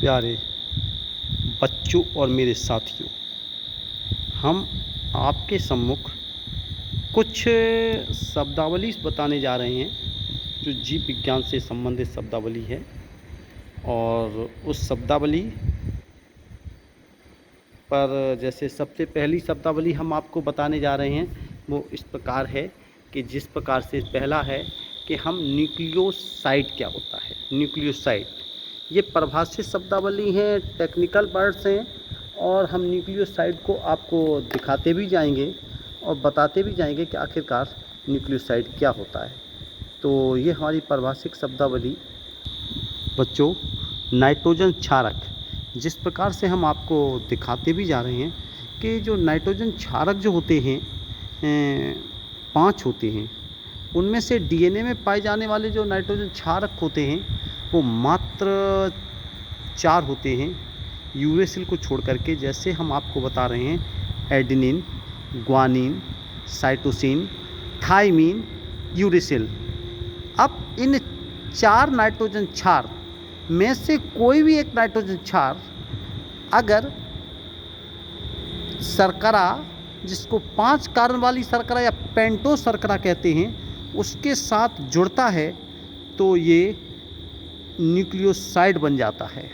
प्यारे बच्चों और मेरे साथियों, हम आपके सम्मुख कुछ शब्दावली बताने जा रहे हैं जो जीव विज्ञान से संबंधित शब्दावली है। और उस शब्दावली पर जैसे सबसे पहली शब्दावली हम आपको बताने जा रहे हैं वो इस प्रकार है कि जिस प्रकार से पहला है कि हम न्यूक्लियोसाइड क्या होता है। न्यूक्लियोसाइड ये परिभाषित शब्दावली हैं, टेक्निकल वर्ड्स हैं, और हम न्यूक्लियोसाइड को आपको दिखाते भी जाएंगे और बताते भी जाएंगे कि आखिरकार न्यूक्लियोसाइड क्या होता है। तो ये हमारी परिभाषित शब्दावली बच्चों, नाइट्रोजन क्षारक, जिस प्रकार से हम आपको दिखाते भी जा रहे हैं कि जो नाइट्रोजन क्षारक जो होते हैं 5 होते हैं, उनमें से डीएनए में पाए जाने वाले जो नाइट्रोजन क्षारक होते हैं वो मात्र 4 होते हैं, यूरेसिल को छोड़ करके। जैसे हम आपको बता रहे हैं adenine, guanine, cytosine, thymine, uracil. अब इन 4 नाइट्रोजन क्षार में से कोई भी एक नाइट्रोजन क्षार अगर शर्करा, जिसको 5 कार्बन वाली शर्करा या पेंटो शर्करा कहते हैं, उसके साथ जुड़ता है तो ये न्यूक्लियोसाइड बन जाता है।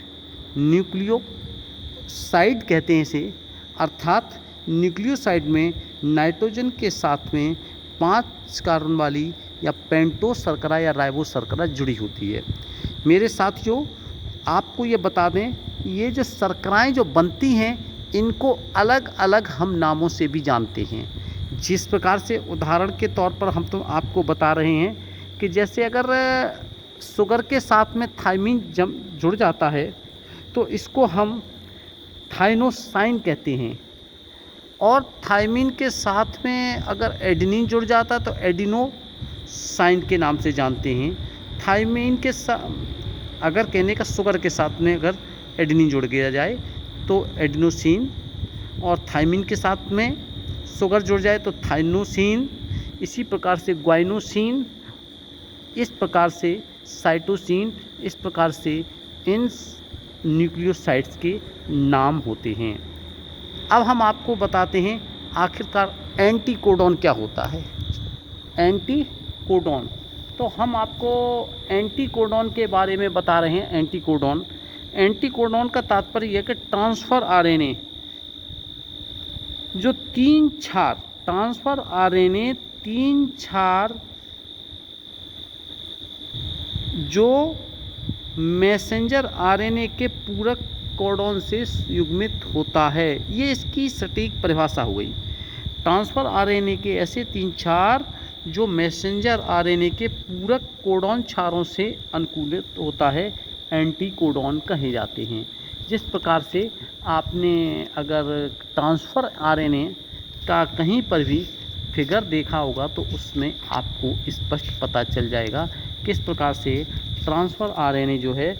न्यूक्लियोसाइड कहते हैं इसे, अर्थात न्यूक्लियोसाइड में नाइट्रोजन के साथ में 5 कार्बन वाली या पेंटो शर्करा या राइबो शर्करा जुड़ी होती है। मेरे साथियों, आपको ये बता दें, ये जो शर्कराएँ जो बनती हैं इनको अलग अलग हम नामों से भी जानते हैं। जिस प्रकार से उदाहरण के तौर पर हम तो आपको बता रहे हैं कि जैसे अगर शुगर के साथ में थाइमिन जुड़ जाता है तो इसको हम थाइनोसाइन कहते हैं, और थाइमिन के साथ में अगर एडेनिन जुड़ जाता है तो एडिनोसाइन के नाम से जानते हैं। थाइमिन के साथ अगर कहने का शुगर के साथ में अगर एडेनिन जुड़ गया जाए तो एडिनोसिन, और थाइमिन के साथ में शुगर जुड़ जाए तो थाइनोसिन, इसी प्रकार से ग्वाइनोसिन, इस प्रकार से साइटोसिन, इस प्रकार से इन न्यूक्लियोसाइड्स के नाम होते हैं। अब हम आपको बताते हैं आखिरकार एंटीकोडॉन क्या होता है। एंटीकोडॉन, तो हम आपको एंटीकोडॉन के बारे में बता रहे हैं। एंटीकोडॉन का तात्पर्य है कि ट्रांसफ़र आरएनए जो 3 क्षार, ट्रांसफ़र आरएनए 3 क्षार जो मैसेंजर आरएनए के पूरक कोडॉन से युग्मित होता है, ये इसकी सटीक परिभाषा हो गई। ट्रांसफ़र आरएनए के ऐसे 3 क्षार जो मैसेंजर आरएनए के पूरक कोडॉन क्षारों से अनुकूलित होता है, एंटीकोडॉन कहे जाते हैं। जिस प्रकार से आपने अगर ट्रांसफ़र आरएनए का कहीं पर भी फिगर देखा होगा तो उसमें आपको स्पष्ट पता चल जाएगा किस प्रकार से ट्रांसफ़र आरएनए जो है,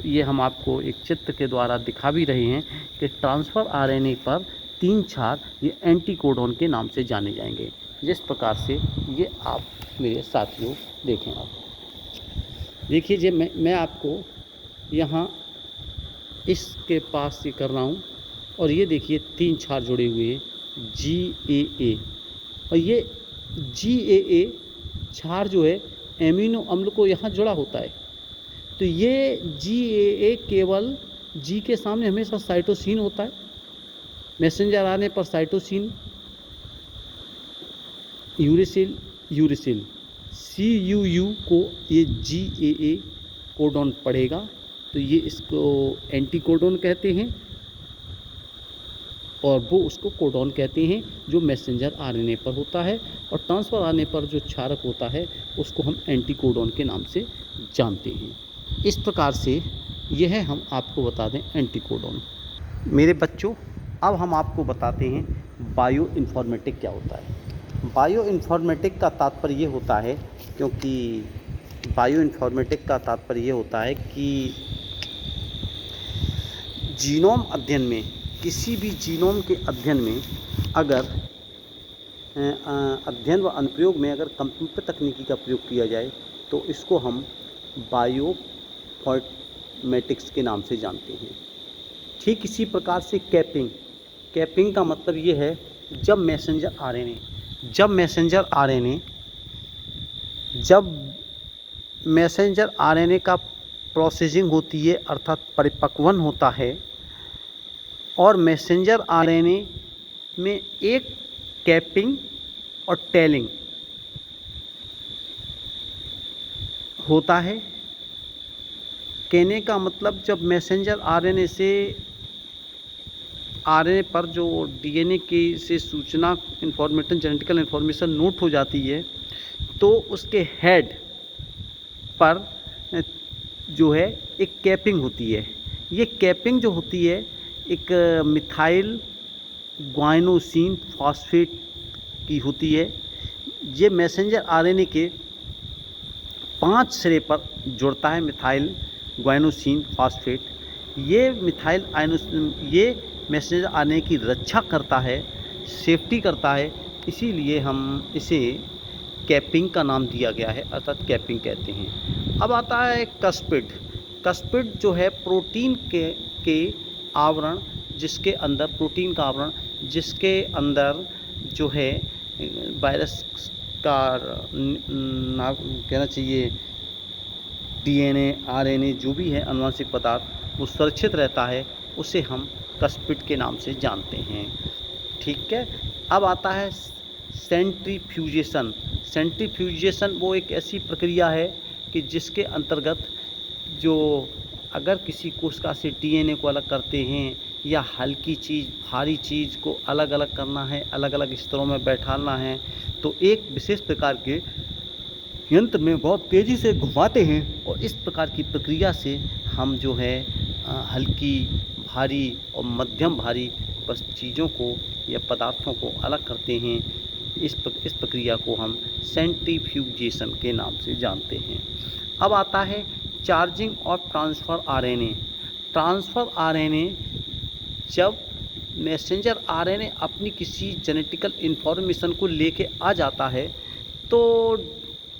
ये हम आपको एक चित्र के द्वारा दिखा भी रहे हैं कि ट्रांसफ़र आरएनए पर 3 क्षार ये एंटीकोडॉन के नाम से जाने जाएंगे। जिस प्रकार से ये आप मेरे साथियों देखें, आप देखिए, जो मैं आपको यहाँ इसके पास से कर रहा हूँ, और ये देखिए 3 क्षार जुड़े हुए हैं GAA, और ये GAA क्षार जो है एमिनो अम्ल को यहाँ जुड़ा होता है। तो ये GAA केवल G के सामने हमेशा साइटोसिन होता है, मैसेंजर आने पर साइटोसिन, यूरेसिल, CUU को ये GAA कोडॉन पढ़ेगा, तो ये इसको एंटीकोडॉन कहते हैं, और वो उसको कोडॉन कहते हैं जो मैसेंजर आरएनए पर होता है, और ट्रांसफ़र आने पर जो क्षारक होता है उसको हम एंटीकोडॉन के नाम से जानते हैं। इस प्रकार से यह हम आपको बता दें एंटीकोडॉन। मेरे बच्चों, अब हम आपको बताते हैं बायो इन्फॉर्मेटिक क्या होता है। बायो इन्फॉर्मेटिक का तात्पर्य ये होता है, क्योंकि बायो इन्फॉर्मेटिक का तात्पर्य ये होता है कि जीनोम अध्ययन में, किसी भी जीनोम के अध्ययन में अगर अध्ययन व अनुप्रयोग में अगर कंप्यूटर तकनीकी का प्रयोग किया जाए तो इसको हम बायो मैट्रिक्स के नाम से जानते हैं। ठीक इसी प्रकार से कैपिंग का मतलब ये है जब मैसेंजर आरएनए का प्रोसेसिंग होती है अर्थात परिपक्वन होता है और मैसेंजर आरएनए में एक कैपिंग और टेलिंग होता है। कहने का मतलब जब मैसेंजर आरएनए पर जो डीएनए की से सूचना जेनेटिकल इन्फॉर्मेशन नोट हो जाती है तो उसके हेड पर जो है एक कैपिंग होती है। ये कैपिंग जो होती है एक मिथाइल ग्वाइनोसिन फॉस्फेट की होती है। ये मैसेंजर आरएनए के 5 सिरे पर जुड़ता है मिथाइल ग्वाइनोसिन फॉस्फेट। ये मैसेंजर आरएनए की रक्षा करता है, सेफ्टी करता है, इसीलिए हम इसे कैपिंग का नाम दिया गया है अर्थात कैपिंग कहते हैं। अब आता है कस्पिड जो है प्रोटीन के आवरण जिसके अंदर जो है वायरस का कहना चाहिए डीएनए आरएनए जो भी है अनुवांशिक पदार्थ वो सुरक्षित रहता है, उसे हम कस्पिड के नाम से जानते हैं। ठीक है। अब आता है सेंट्रीफ्यूजेशन वो एक ऐसी प्रक्रिया है कि जिसके अंतर्गत जो अगर किसी कोशिका से डीएनए को अलग करते हैं या हल्की चीज़ भारी चीज़ को अलग अलग करना है, अलग अलग स्तरों में बैठाना है, तो एक विशेष प्रकार के यंत्र में बहुत तेज़ी से घुमाते हैं और इस प्रकार की प्रक्रिया से हम जो है हल्की भारी और मध्यम भारी बस चीज़ों को या पदार्थों को अलग करते हैं। इस प्रक्रिया को हम सेंट्रीफ्यूजेशन के नाम से जानते हैं। अब आता है चार्जिंग और ट्रांसफ़र आरएनए जब मैसेंजर आरएनए अपनी किसी जेनेटिकल इन्फॉर्मेशन को लेके आ जाता है तो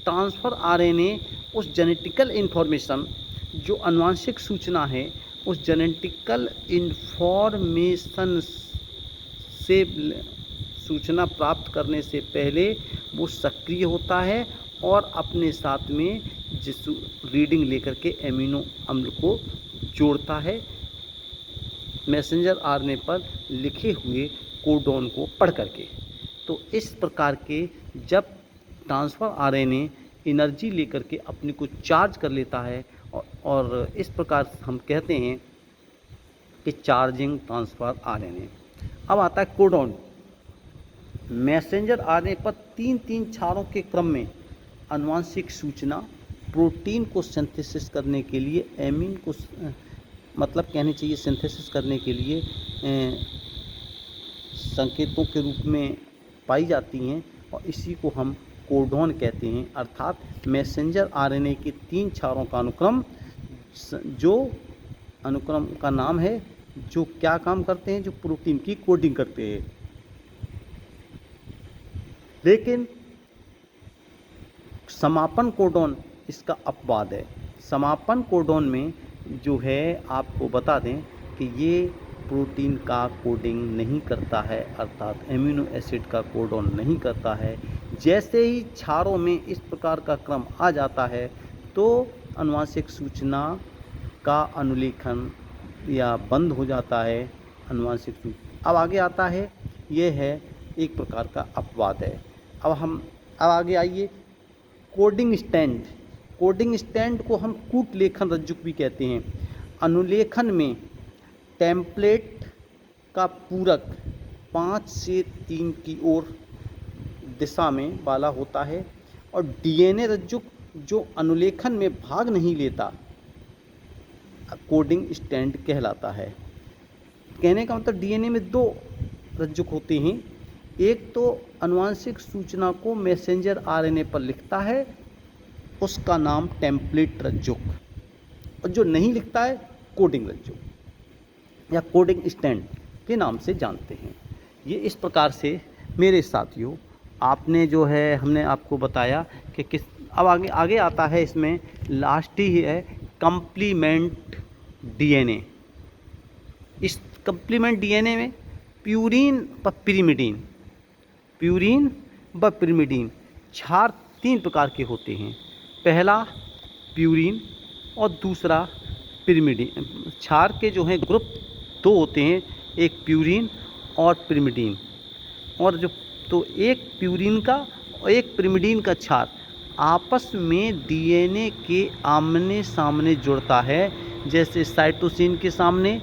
ट्रांसफ़र आरएनए उस जेनेटिकल इन्फॉर्मेशन जो आनुवंशिक सूचना है उस जेनेटिकल इन्फॉर्मेशन से सूचना प्राप्त करने से पहले वो सक्रिय होता है और अपने साथ में जिस रीडिंग लेकर के एमिनो अम्ल को जोड़ता है मैसेंजर आरएनए पर लिखे हुए कोडोन को पढ़ करके। तो इस प्रकार के जब ट्रांसफ़र आरएनए एनर्जी लेकर के अपने को चार्ज कर लेता है और इस प्रकार हम कहते हैं कि चार्जिंग ट्रांसफ़र आरएनए। अब आता है कोडोन। मैसेंजर आरएनए पर 3 क्षारों के क्रम में आनुवंशिक सूचना प्रोटीन को सिंथेसिस करने के लिए एमीन को कहनी चाहिए सिंथेसिस करने के लिए संकेतों के रूप में पाई जाती हैं और इसी को हम कोडोन कहते हैं। अर्थात मैसेंजर आरएनए के 3 क्षारों का जो अनुक्रम का नाम है जो क्या काम करते हैं, जो प्रोटीन की कोडिंग करते हैं। लेकिन समापन कोडोन इसका अपवाद है। समापन कोडोन में जो है आपको बता दें कि ये प्रोटीन का कोडिंग नहीं करता है अर्थात एमिनो एसिड का कोडोन नहीं करता है। जैसे ही क्षारों में इस प्रकार का क्रम आ जाता है तो आनुवंशिक सूचना का अनुलेखन या बंद हो जाता है आनुवंशिक सूचना। अब आगे आता है ये है एक प्रकार का अपवाद है। अब आगे आइए कोडिंग स्टैंड को हम कूट लेखन रज्जुक भी कहते हैं। अनुलेखन में टेम्पलेट का पूरक 5 से 3 की ओर दिशा में वाला होता है और डीएनए रज्जुक जो अनुलेखन में भाग नहीं लेता कोडिंग स्टैंड कहलाता है। कहने का मतलब डीएनए में 2 रज्जुक होते हैं। एक तो आनुवंशिक सूचना को मैसेंजर आरएनए पर लिखता है उसका नाम टेम्पलेट रज्जुक और जो नहीं लिखता है कोडिंग रज्जुक या कोडिंग स्टैंड के नाम से जानते हैं। ये इस प्रकार से मेरे साथियों आपने जो है हमने आपको बताया कि किस। अब आगे आता है इसमें लास्ट ही है डीएनए। इस कंप्लीमेंट डीएनए में प्यूरीन व पिरिमिडीन क्षार 3 प्रकार के होते हैं। पहला प्यूरीन और दूसरा पिरिमिडीन। क्षार के जो हैं ग्रुप 2 होते हैं, एक प्यूरीन और पिरिमिडीन। और जो तो एक प्यूरीन का और एक पिरिमिडीन का क्षार आपस में डीएनए के आमने सामने जुड़ता है, जैसे साइटोसिन के सामने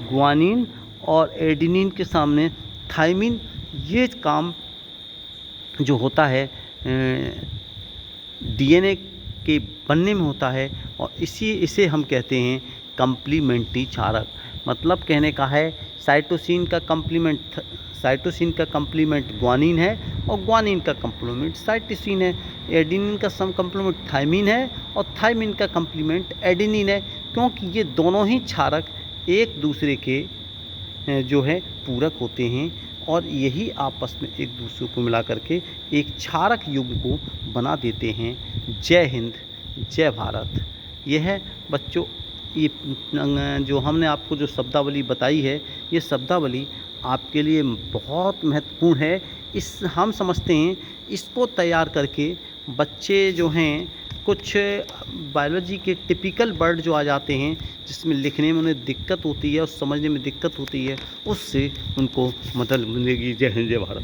ग्वानिन और एडेनिन के सामने थाइमिन। ये काम जो होता है डीएनए के बनने में होता है, और इसे हम कहते हैं कंप्लीमेंट्री क्षारक। मतलब कहने का है साइटोसिन का कंप्लीमेंट ग्वानिन है और ग्वानिन का कंप्लीमेंट साइटोसिन है। एडेनिन का कंप्लीमेंट थाइमिन है और थाइमिन का कंप्लीमेंट एडेनिन है, क्योंकि ये दोनों ही क्षारक एक दूसरे के जो है पूरक होते हैं, और यही आपस में एक दूसरे को मिला करके एक क्षारक युग्म को बना देते हैं। जय हिंद, जय भारत। यह है बच्चों, ये जो हमने आपको जो शब्दावली बताई है, ये शब्दावली आपके लिए बहुत महत्वपूर्ण है। हम समझते हैं इसको तैयार करके बच्चे जो हैं कुछ बायोलॉजी के टिपिकल वर्ड जो आ जाते हैं, जिसमें लिखने में उन्हें दिक्कत होती है और समझने में दिक्कत होती है, उससे उनको मदद मिलेगी। जय हिंद, जय भारत।